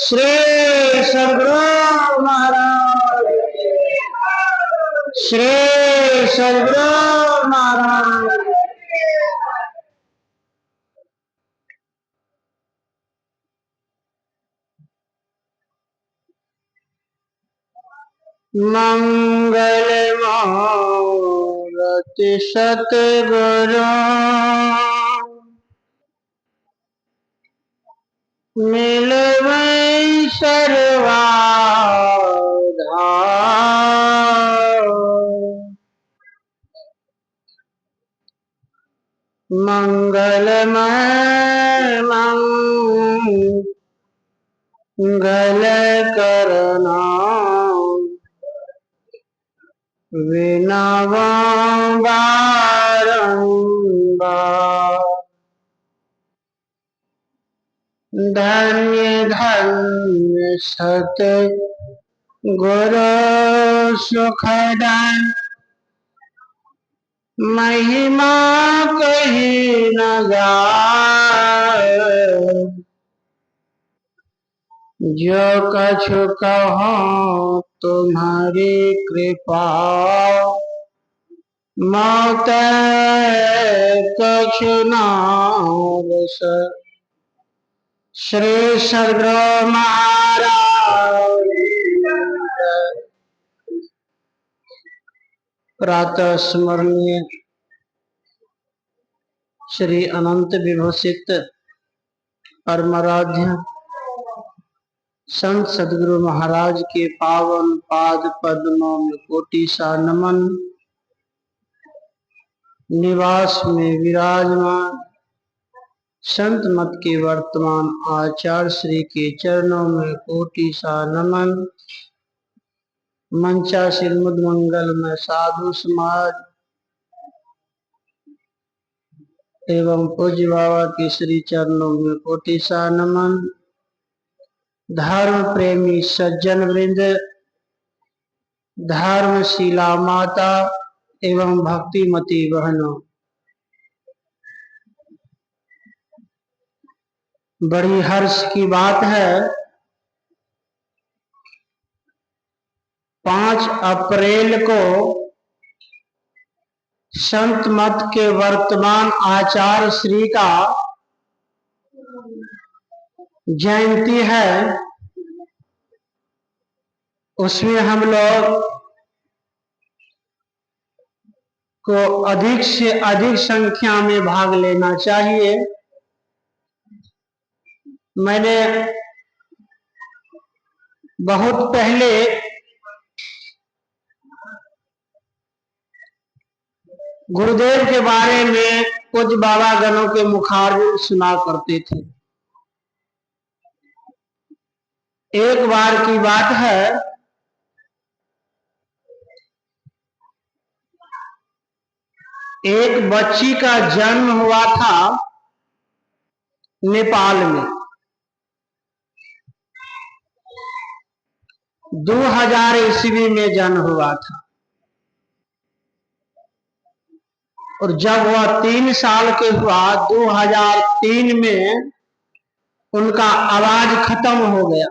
श्री सद्गुरु महाराज, श्री सद्गुरु महाराज। मंगल मूर्ति सतगुरु मिलवै सर्वाधार। मंगलमय मंगल करना विनवा बारंबार। धन्य धन्य सत गुरु सुखदान, महिमा कही न जाए। जो कछु कहो तुम्हारी कृपा, मौत कछु न बसै। श्री सद्गुरु महाराज। प्रातः स्मरणीय श्री अनंत विभूषित परमाराध्य संत सद्गुरु महाराज के पावन पाद पद्मों में कोटि सा नमन। निवास में विराजमान संत मत के वर्तमान आचार्य श्री के चरणों में कोटि सा नमन। मंचासीन मुद मंगल में साधु समाज एवं पूज्य बाबा के श्री चरणों में कोटि सा नमन। धर्म प्रेमी सज्जन वृंद, धर्मशिला माता एवं भक्तिमती बहनों, बड़ी हर्ष की बात है 5 अप्रैल को संत मत के वर्तमान आचार्य श्री का जयंती है। उसमें हम लोग को अधिक से अधिक संख्या में भाग लेना चाहिए। मैंने बहुत पहले गुरुदेव के बारे में कुछ बाबा गणों के मुखारबिंद सुना करते थे। एक बार की बात है, एक बच्ची का जन्म हुआ था नेपाल में। 2000 ईस्वी में जन्म हुआ था और जब वह 3 साल के हुआ 2003 में उनका आवाज खत्म हो गया।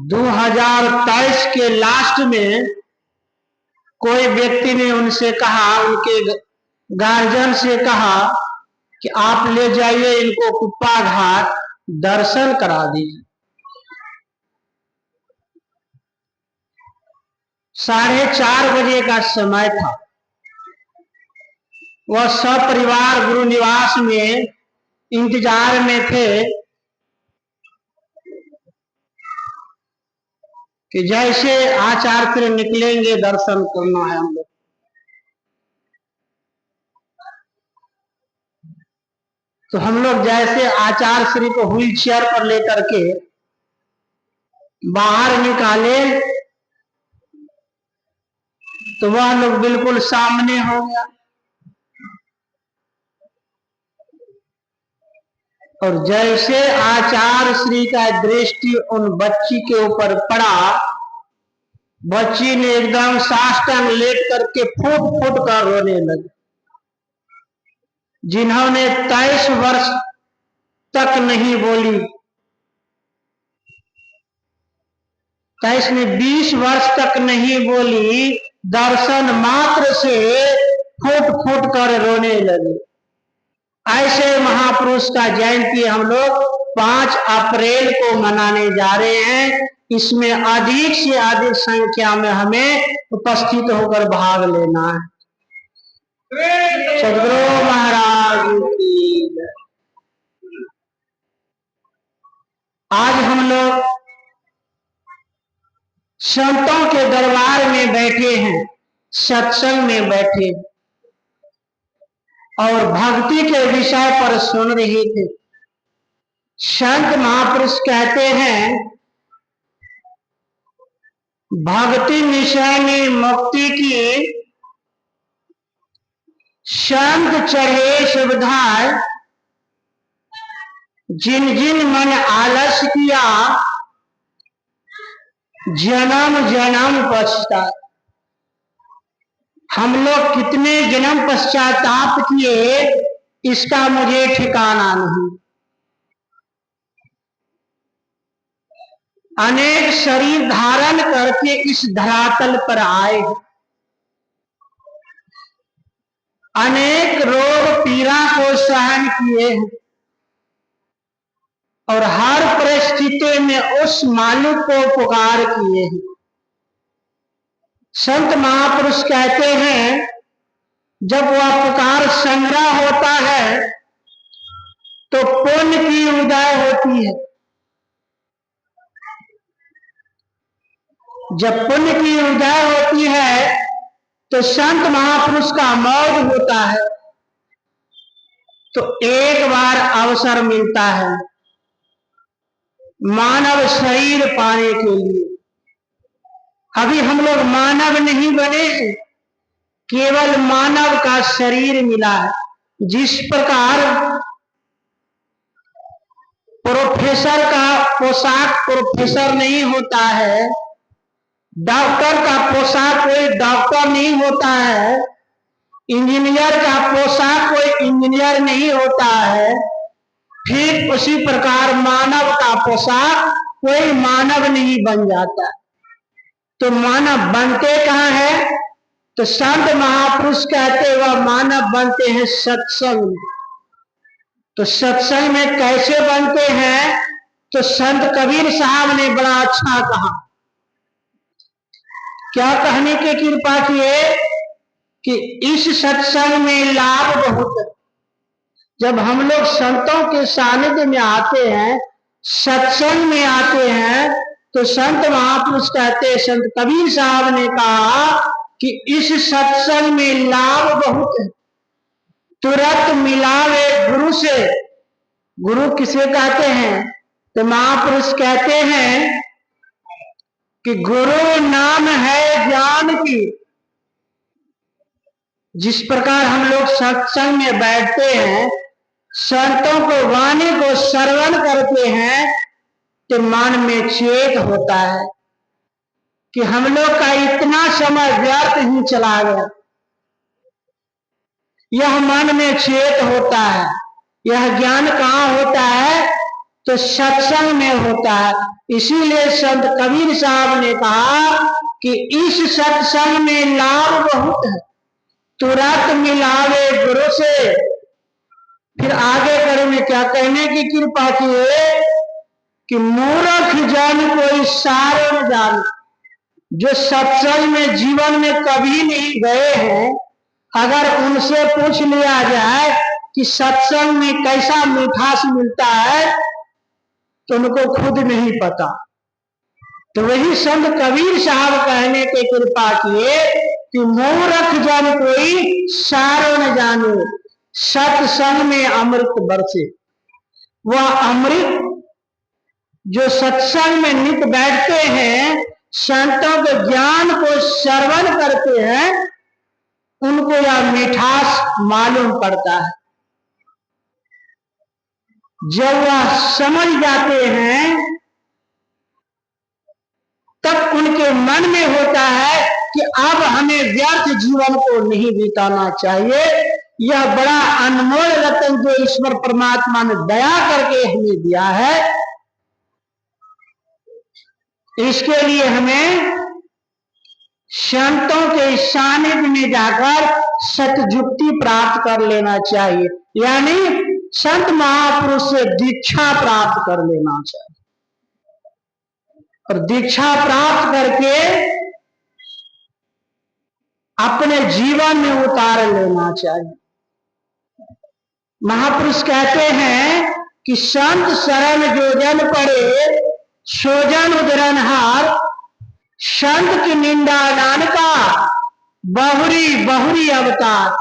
2023 के लास्ट में कोई व्यक्ति ने उनसे कहा, उनके गार्जियन से कहा कि आप ले जाइए इनको कुप्पा घाट दर्शन करा दीजिए। 4:30 बजे का समय था। वह सपरिवार गुरु निवास में इंतजार में थे कि जैसे आचार्य फिर निकलेंगे दर्शन करना है हम लोग। तो हम लोग जैसे आचार्य श्री को व्हील चेयर पर लेकर के बाहर निकाले तो वह लोग बिल्कुल सामने हो गया और जैसे आचार्य श्री का दृष्टि उन बच्ची के ऊपर पड़ा, बच्ची ने एकदम साष्टांग लेट करके फूट फूट कर रोने लगी। जिन्होंने 23 वर्ष तक नहीं बोली। कैसे ने 20 वर्ष तक नहीं बोली, दर्शन मात्र से फूट फूट कर रोने लगी। ऐसे महापुरुष का जयंती हम लोग 5 अप्रैल को मनाने जा रहे हैं। इसमें अधिक से अधिक संख्या में हमें उपस्थित होकर भाग लेना है। सद्गुरु महाराज की जय। आज हम लोग संतों के दरबार में बैठे हैं, सत्संग में बैठे और भक्ति के विषय पर सुन रहे थे। संत महापुरुष कहते हैं, भक्ति निशानी मुक्ति की संत चढ़े सुविधाएं, जिन जिन मन आलस किया जन्म जन्म पश्चात। हम लोग कितने जन्म पश्चाताप किए इसका मुझे ठिकाना नहीं। अनेक शरीर धारण करके इस धरातल पर आए, अनेक रोग पीड़ा को सहन किए और हर परिस्थिति में उस मालिक को पुकार किए हैं। संत महापुरुष कहते हैं, जब वह पुकार संग्रह होता है तो पुण्य की उदय होती है। जब पुण्य की उदय होती है तो संत महापुरुष का मौज होता है। तो एक बार अवसर मिलता है मानव शरीर पाने के लिए। अभी हम लोग मानव नहीं बने, केवल मानव का शरीर मिला है। जिस प्रकार प्रोफेसर का पोशाक प्रोफेसर नहीं होता है, डॉक्टर का पोशाक कोई डॉक्टर नहीं होता है, इंजीनियर का पोशाक कोई इंजीनियर नहीं होता है, ठीक उसी प्रकार मानव का पोशाक कोई मानव नहीं बन जाता। तो मानव बनते कहाँ है? तो संत महापुरुष कहते वह मानव बनते हैं सत्संग। तो सत्संग में कैसे बनते हैं? तो संत कबीर साहब ने बड़ा अच्छा कहा। क्या कहने की कृपा किए कि इस सत्संग में लाभ बहुत है। जब हम लोग संतों के सानिध्य में आते हैं, सत्संग में आते हैं, तो संत महापुरुष कहते हैं, संत कबीर साहब ने कहा कि इस सत्संग में लाभ बहुत है। तुरंत मिलावे गुरु से। गुरु किसे कहते हैं? तो महापुरुष कहते हैं कि गुरु नाम है ज्ञान की। जिस प्रकार हम लोग सत्संग में बैठते हैं, संतों को वाणी को श्रवण करते हैं, तो मन में चेत होता है कि हम लोग का इतना समय व्यर्थ ही चला गया। यह मन में चेत होता है। यह ज्ञान कहाँ होता है? तो सत्संग में होता है। इसीलिए संत कबीर साहब ने कहा कि इस सत्संग में लाभ बहुत है। तुरंत मिलावे गुरु से। फिर आगे करे में क्या कहने की कृपा की है कि मूर्ख जन कोई सार न जान। जो सत्संग में जीवन में कभी नहीं गए हैं, अगर उनसे पूछ लिया जाए कि सत्संग में कैसा मिठास मिलता है, तो उनको खुद नहीं पता। तो वही संत कबीर साहब कहने के कृपा किए कि मूर्ख जन कोई सार न जाने, सत्संग में अमृत बरसे। वह अमृत जो सत्संग में नित बैठते हैं, संतों के ज्ञान को श्रवण करते हैं, उनको यह मिठास मालूम पड़ता है। जब वह समझ जाते हैं, तब उनके मन में होता है कि अब हमें व्यर्थ जीवन को नहीं बिताना चाहिए, यह बड़ा अनमोल रतन जो ईश्वर परमात्मा ने दया करके हमें दिया है, इसके लिए हमें संतों के सानिध्य में जाकर सतजुक्ति प्राप्त कर लेना चाहिए, यानी संत महापुरुष से दीक्षा प्राप्त कर लेना चाहिए और दीक्षा प्राप्त करके अपने जीवन में उतार लेना चाहिए। महापुरुष कहते हैं कि संत शरण जो जन पड़े सोजन उदरनहार, संत की निंदा नानका बहुरी बहुरी अवतार।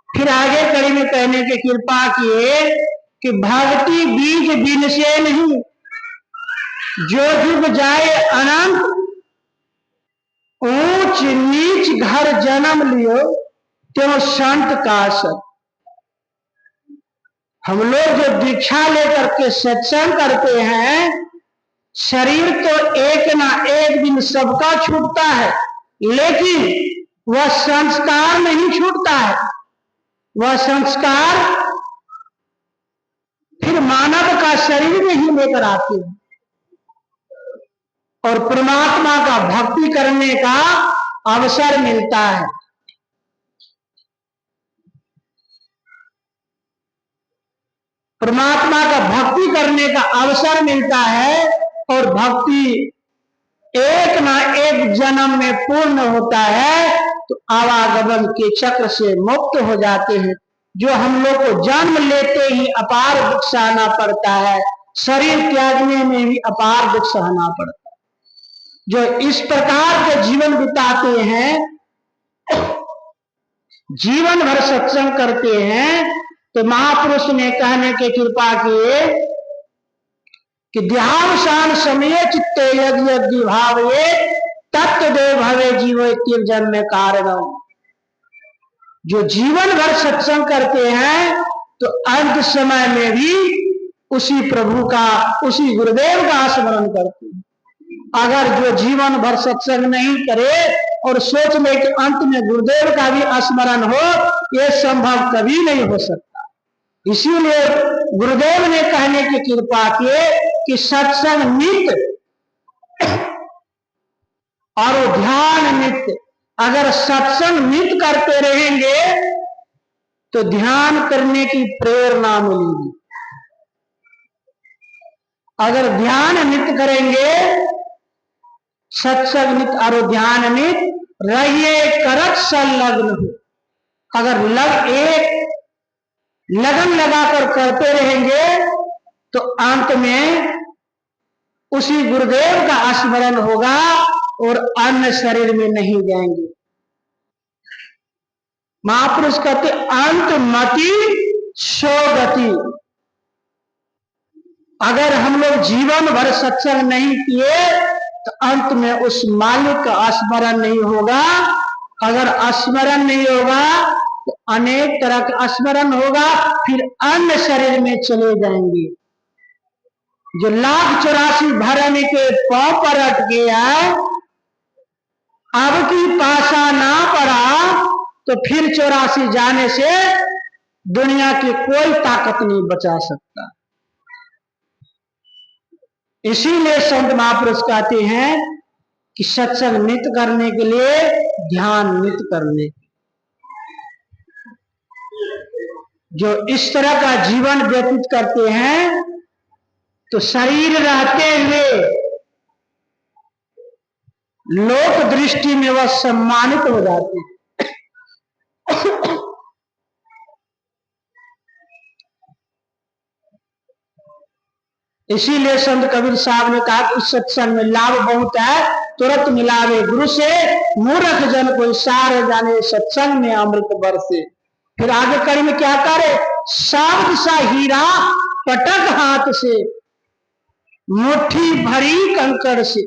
फिर आगे कड़ी में कहने की कृपा किए कि भक्ति बीज बिन से नहीं, जो जुग जाए अनंत, ऊंच नीच घर जन्म लियो त्यों संत का सत। हम लोग जो दीक्षा लेकर के सत्संग करते हैं, शरीर तो एक ना एक दिन सबका छूटता है, लेकिन वह संस्कार नहीं छूटता है। वह संस्कार फिर मानव का शरीर में ही लेकर आते हैं और परमात्मा का भक्ति करने का अवसर मिलता है। परमात्मा का भक्ति करने का अवसर मिलता है और भक्ति एक ना एक जन्म में पूर्ण होता है तो आवागमन के चक्र से मुक्त हो जाते हैं। जो हम लोग को जन्म लेते ही अपार दुख सहना पड़ता है, शरीर त्यागने में भी अपार दुख सहना पड़ता है। जो इस प्रकार के जीवन बिताते हैं, जीवन भर सत्संग करते हैं, तो महापुरुष ने कहने की कृपा किए कि ध्यान समय चित्ते यज्ञ भावे तत्व दे भवे जीवो जन्म कारण। जो जीवन भर सत्संग करते हैं तो अंत समय में भी उसी प्रभु का, उसी गुरुदेव का स्मरण करते हैं। अगर जो जीवन भर सत्संग नहीं करे और सोच ले कि अंत में गुरुदेव का भी स्मरण हो, यह संभव कभी नहीं हो सकता। इसीलिए गुरुदेव ने कहने की कृपा किए कि सत्संग नित्य और ध्यान नित्य। अगर सत्संग नित्य करते रहेंगे तो ध्यान करने की प्रेरणा मिलेगी। अगर ध्यान नित्य करेंगे, सत्संग नित्य और ध्यान नित्य, रहिए करत संलग्न हो। अगर लगन लगाकर करते रहेंगे तो अंत में उसी गुरुदेव का स्मरण होगा और अन्य शरीर में नहीं जाएंगे। महापुरुष कहते अंत मति सो गति। अगर हम लोग जीवन भर सत्संग नहीं किए तो अंत में उस मालिक का स्मरण नहीं होगा। अगर स्मरण नहीं होगा तो अनेक तरह का स्मरण होगा, फिर अन्य शरीर में चले जाएंगे। जो 1,84 भरन के पांव पर अट गया, अब की पासा ना पड़ा तो फिर 84 जाने से दुनिया की कोई ताकत नहीं बचा सकता। इसीलिए संत महापुरुष कहते हैं कि सत्संग नित्य करने के लिए ध्यान नित्य करने। जो इस तरह का जीवन व्यतीत करते हैं तो शरीर रहते हुए लोक दृष्टि में वह सम्मानित हो जाते हैं। इसीलिए संत कबीर साहब ने कहा कि इस सत्संग में लाभ बहुत है, तुरंत मिलावे गुरु से, मूर्ख जन कोई सार जाने सत्संग में अमृत बरसे। फिर आगे कड़ी में क्या करे, शब्द सा हीरा पटक हाथ से, मुट्ठी भरी कंकड़ से।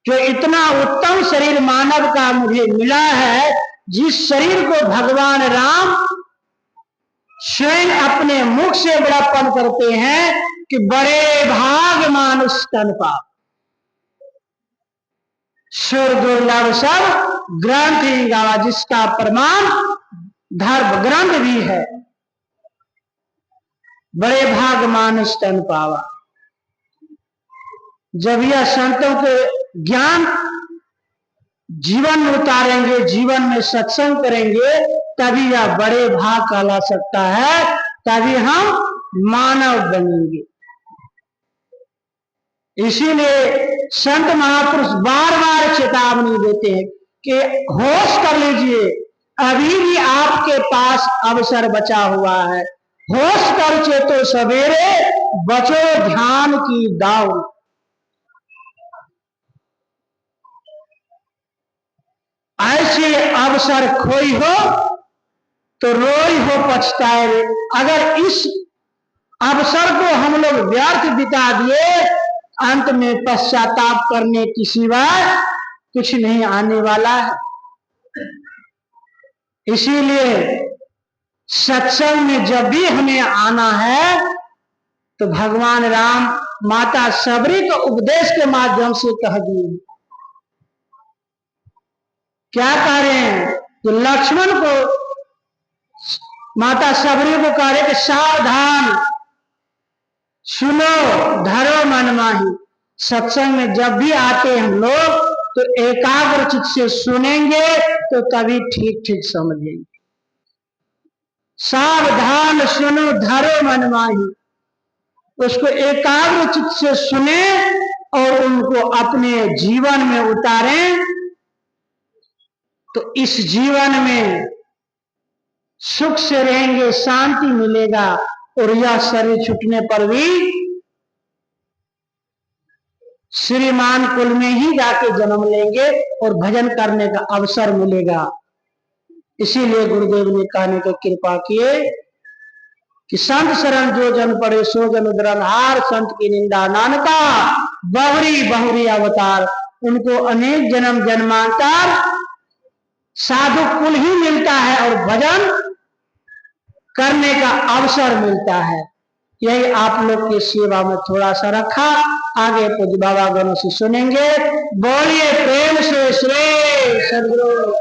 जो इतना उत्तम शरीर मानव का मुझे मिला है, जिस शरीर को भगवान राम स्वयं अपने मुख से बड़ापन करते हैं कि बड़े भाग मानुष तन पाप, सुर दुर्लभ सब ग्रंथ ही गावा, जिसका प्रमाण धर्म ग्रंथ भी है, बड़े भाग मानस तन पावा। जब यह संतों के ज्ञान जीवन में उतारेंगे, जीवन में सत्संग करेंगे, तभी यह बड़े भाग कहला सकता है, तभी हम मानव बनेंगे। इसीलिए संत महापुरुष बार बार चेतावनी देते हैं कि होश कर लीजिए, अभी भी आपके पास अवसर बचा हुआ है। होश कर चेतो सवेरे, बचो ध्यान की दाव। ऐसे अवसर खोई हो तो रोई हो पछताए। अगर इस अवसर को हम लोग व्यर्थ बिता दिए, अंत में पश्चाताप करने की सिवाय कुछ नहीं आने वाला है। इसीलिए सत्संग में जब भी हमें आना है तो भगवान राम माता सबरी को उपदेश के माध्यम से कह दिए। क्या कह रहे हैं? तो लक्ष्मण को माता सबरी को कह रहे कि सावधान सुनो, धरो मन माही। सत्संग में जब भी आते हम लोग तो एकाग्र चित्त से सुनेंगे तो तभी ठीक ठीक समझेंगे। सावधान सुनो, धरो मन माही। उसको एकाग्र चित्त से सुने और उनको अपने जीवन में उतारें तो इस जीवन में सुख से रहेंगे, शांति मिलेगा, और यह शरीर छूटने पर भी श्रीमान कुल में ही जाके जन्म लेंगे और भजन करने का अवसर मिलेगा। इसीलिए गुरुदेव ने कहने की कृपा किए कि संत शरण जो जन पड़े सो जन उदरनहार, संत की निंदा नानका बहुरी बहुरी अवतार। उनको अनेक जन्म जन्मांतर साधु कुल ही मिलता है और भजन करने का अवसर मिलता है। यही आप लोग की सेवा में थोड़ा सा रखा, आगे पूज्य बाबा गणों से सुनेंगे। बोलिए प्रेम से श्री सद्गुरु।